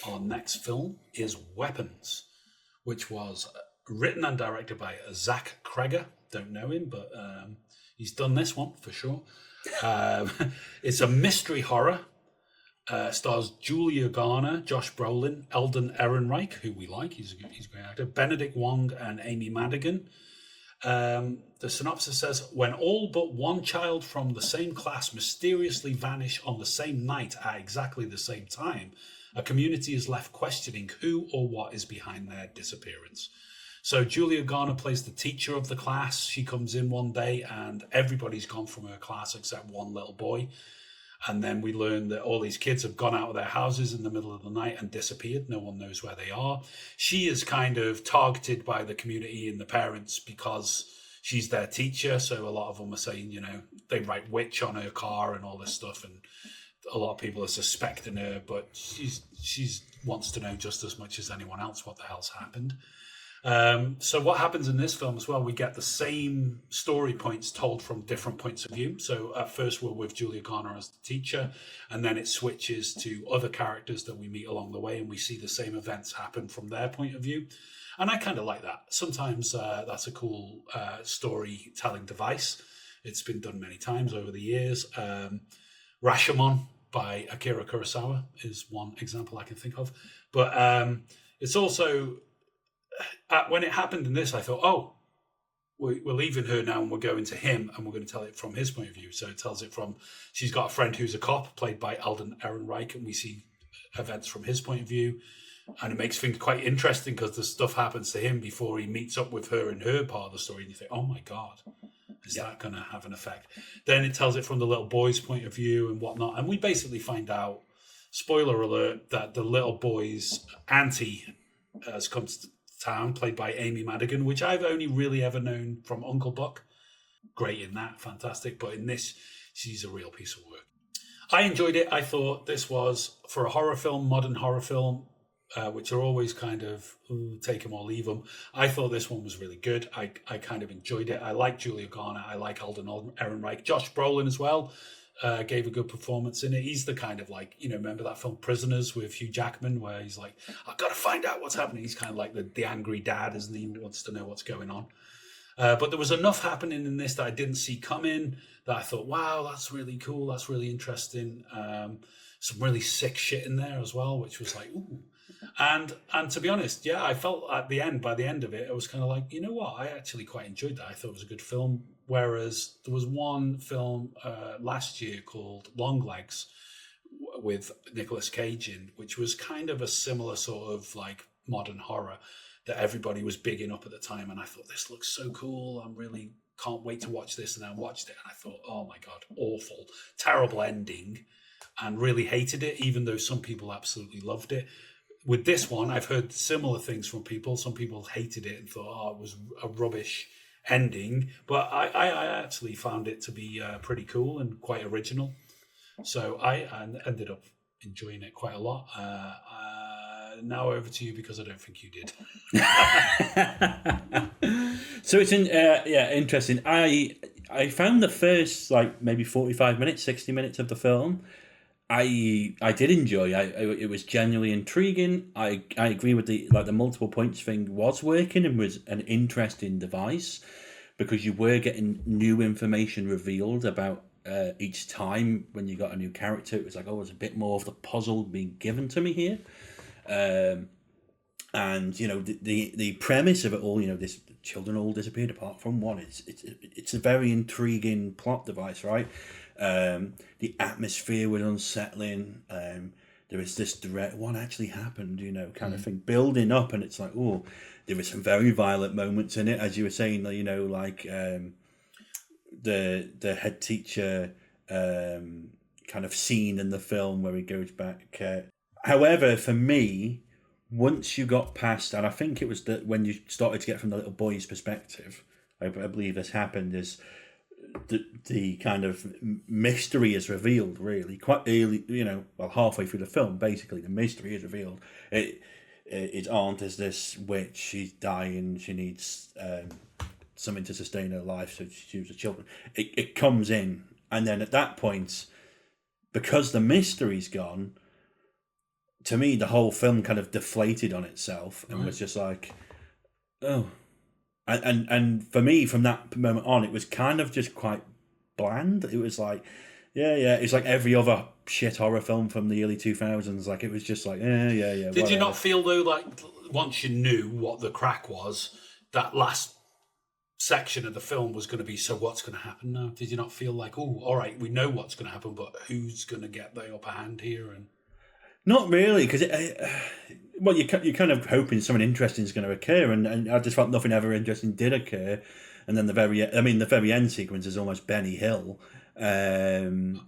our next film is Weapons, which was written and directed by Zach Cregger. Don't know him, but he's done this one for sure. It's a mystery horror. Stars Julia Garner, Josh Brolin, Alden Ehrenreich, who we like. He's a great actor. Benedict Wong and Amy Madigan. The synopsis says, when all but one child from the same class mysteriously vanish on the same night at exactly the same time, a community is left questioning who or what is behind their disappearance. So Julia Garner plays the teacher of the class. She comes in one day and everybody's gone from her class except one little boy. And then we learn that all these kids have gone out of their houses in the middle of the night and disappeared. No one knows where they are. She is kind of targeted by the community and the parents because she's their teacher. So a lot of them are saying, they write witch on her car and all this stuff. And a lot of people are suspecting her, but she's wants to know just as much as anyone else what the hell's happened. So what happens in this film as well, we get the same story points told from different points of view. So at first we're with Julia Garner as the teacher, and then it switches to other characters that we meet along the way, and we see the same events happen from their point of view. And I kind of like that. Sometimes that's a cool storytelling device. It's been done many times over the years. Rashomon by Akira Kurosawa is one example I can think of. But it's also... when it happened in this, I thought, we're leaving her now and we're going to him and we're going to tell it from his point of view. So it tells it from, she's got a friend who's a cop, played by Alden Ehrenreich, and we see events from his point of view. And it makes things quite interesting because the stuff happens to him before he meets up with her in her part of the story. And you think, oh my God, is that going to have an effect? Then it tells it from the little boy's point of view and whatnot. And we basically find out, spoiler alert, that the little boy's auntie has come to town, played by Amy Madigan, which I've only really ever known from Uncle Buck. Great in that, fantastic. But in this, she's a real piece of work. I enjoyed it. I thought this was, for a horror film, modern horror film, which are always kind of take them or leave them. I thought this one was really good. I kind of enjoyed it. I like Julia Garner. I like Alden Ehrenreich. Josh Brolin as well. Gave a good performance in it. He's the kind of remember that film Prisoners with Hugh Jackman, where he's like, I've got to find out what's happening. He's kind of like the angry dad, isn't he? He wants to know what's going on. But there was enough happening in this that I didn't see coming that I thought, wow, that's really cool. That's really interesting. Some really sick shit in there as well, which was like, ooh. And to be honest, I felt by the end of it, I was kind of like, you know what? I actually quite enjoyed that. I thought it was a good film. Whereas there was one film last year called Longlegs with Nicolas Cage in, which was kind of a similar sort of modern horror that everybody was bigging up at the time. And I thought, this looks so cool. I really can't wait to watch this. And I watched it and I thought, oh my God, awful, terrible ending, and really hated it, even though some people absolutely loved it. With this one, I've heard similar things from people. Some people hated it and thought, it was a rubbish ending, but I actually found it to be pretty cool and quite original. So I ended up enjoying it quite a lot. Now over to you, because I don't think you did. So it's interesting. I found the first maybe 45 minutes, 60 minutes of the film, I did enjoy. It was genuinely intriguing. I agree with the multiple points thing was working and was an interesting device, because you were getting new information revealed about each time when you got a new character. It was like, there's a bit more of the puzzle being given to me here. And the premise of it all, this children all disappeared apart from one. It's a very intriguing plot device, right? The atmosphere was unsettling. There was this direct, what actually happened, kind of thing building up, and it's like, there were some very violent moments in it, as you were saying, the head teacher kind of scene in the film where he goes back. However, for me, once you got past, and I think it was when you started to get from the little boy's perspective, I believe this happened, is the kind of mystery is revealed really quite early, halfway through the film. Basically, the mystery is revealed. Its aunt is this witch. She's dying. She needs something to sustain her life, so she uses children. It comes in, and then at that point, because the mystery's gone, to me, the whole film kind of deflated on itself and was just like, oh. And for me, from that moment on, it was kind of just quite bland. It was like, it's like every other shit horror film from the early 2000s. Like, it was just like, yeah. Did whatever. you not feel, though, like, once you knew what the crack was, that last section of the film was going to be, so what's going to happen now? Did you not feel like, oh, all right, we know what's going to happen, but who's going to get the upper hand here? And not really, because you're kind of hoping something interesting is going to occur, and I just felt nothing ever interesting did occur. And then the very end sequence is almost Benny Hill, and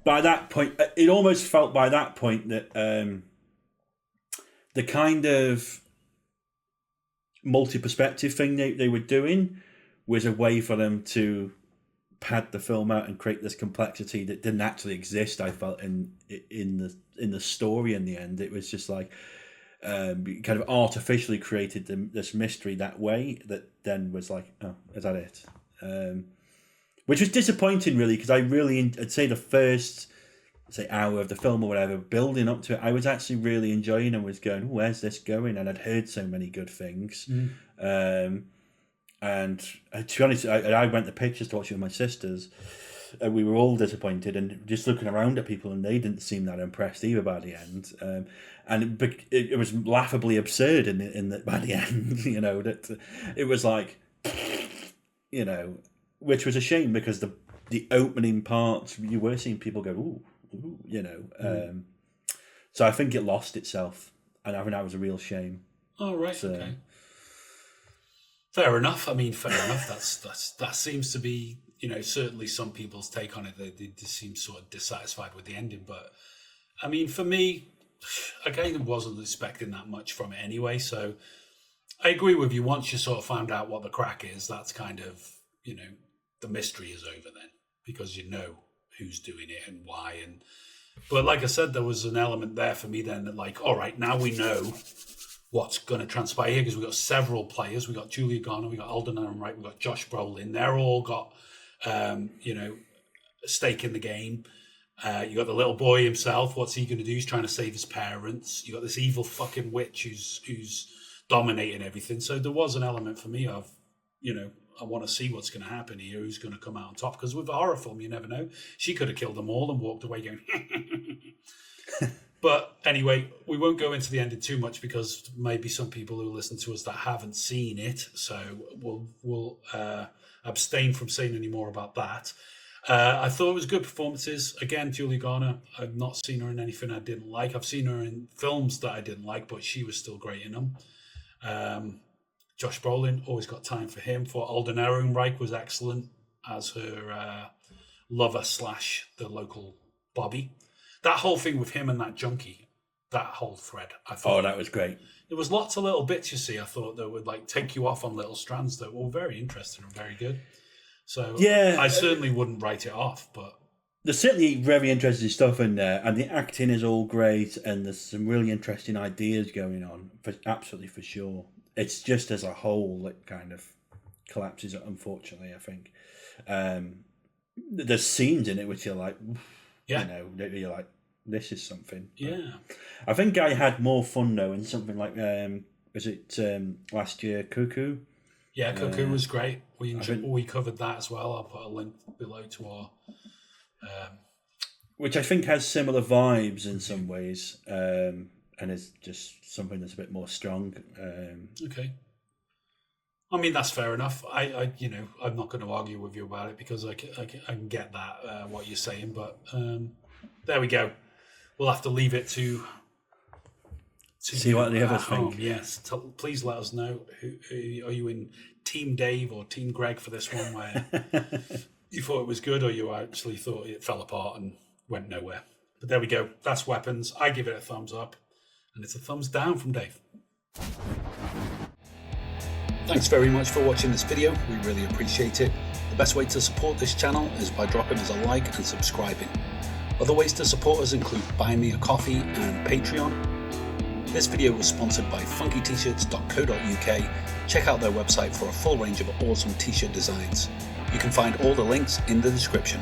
by that point, it almost felt by that point that the kind of multi-perspective thing they were doing was a way for them to pad the film out and create this complexity that didn't actually exist. I felt in the story. In the end, it was just like kind of artificially created this mystery that way. That then was like, oh, is that it? Which was disappointing, really, because I'd say the first hour of the film or whatever, building up to it, I was actually really enjoying and was going, where's this going? And I'd heard so many good things. And to be honest, I went to pictures to watch it with my sisters. We were all disappointed and just looking around at people, and they didn't seem that impressed either by the end. And it was laughably absurd by the end. That it was like, which was a shame, because the opening parts, you were seeing people go, ooh. So I think it lost itself, and I think that was a real shame. Oh, right, okay. Fair enough. I mean, fair enough. That seems to be, certainly some people's take on it. They seem sort of dissatisfied with the ending. But, I mean, for me, again, I wasn't expecting that much from it anyway. So I agree with you. Once you sort of found out what the crack is, that's kind of, the mystery is over then, because you know who's doing it and why. But like I said, there was an element there for me then that, like, all right, now we know what's going to transpire here, because we've got several players. We've got Julia Garner, we've got Alden, Ehrenreich, we've got Josh Brolin. They're all got, a stake in the game. You got the little boy himself. What's he going to do? He's trying to save his parents. You got this evil fucking witch who's dominating everything. So there was an element for me of, I want to see what's going to happen here. Who's going to come out on top? Because with a horror film, you never know. She could have killed them all and walked away going. But anyway, we won't go into the ending too much, because maybe some people who listen to us that haven't seen it, so we'll abstain from saying any more about that. I thought it was good performances. Again, Julia Garner, I've not seen her in anything I didn't like. I've seen her in films that I didn't like, but she was still great in them. Josh Brolin, always got time for him. For Alden Ehrenreich was excellent as her lover / the local Bobby. That whole thing with him and that junkie, that whole thread, I thought. Oh, that was great. There was lots of little bits, you see, I thought, that would like take you off on little strands that were very interesting and very good. So yeah, I certainly wouldn't write it off, but there's certainly very interesting stuff in there, and the acting is all great, and there's some really interesting ideas going on, absolutely for sure. It's just as a whole that kind of collapses, unfortunately, I think. There's scenes in it which you're like, you're like, this is something. Yeah. I think I had more fun, though, in something like, was it last year, Cuckoo? Yeah, Cuckoo was great. We covered that as well. I'll put a link below to our... which I think has similar vibes in some ways, and is just something that's a bit more strong. Okay. I mean, that's fair enough. I'm not going to argue with you about it, because I can get that, what you're saying, but there we go. We'll have to leave it to see what the others think. Yes. Please let us know. Are you in Team Dave or Team Greg for this one, where you thought it was good, or you actually thought it fell apart and went nowhere? But there we go. That's Weapons. I give it a thumbs up, and it's a thumbs down from Dave. Thanks very much for watching this video. We really appreciate it. The best way to support this channel is by dropping us a like and subscribing. Other ways to support us include Buy Me a Coffee and Patreon. This video was sponsored by funkyt-shirts.co.uk. Check out their website for a full range of awesome t-shirt designs. You can find all the links in the description.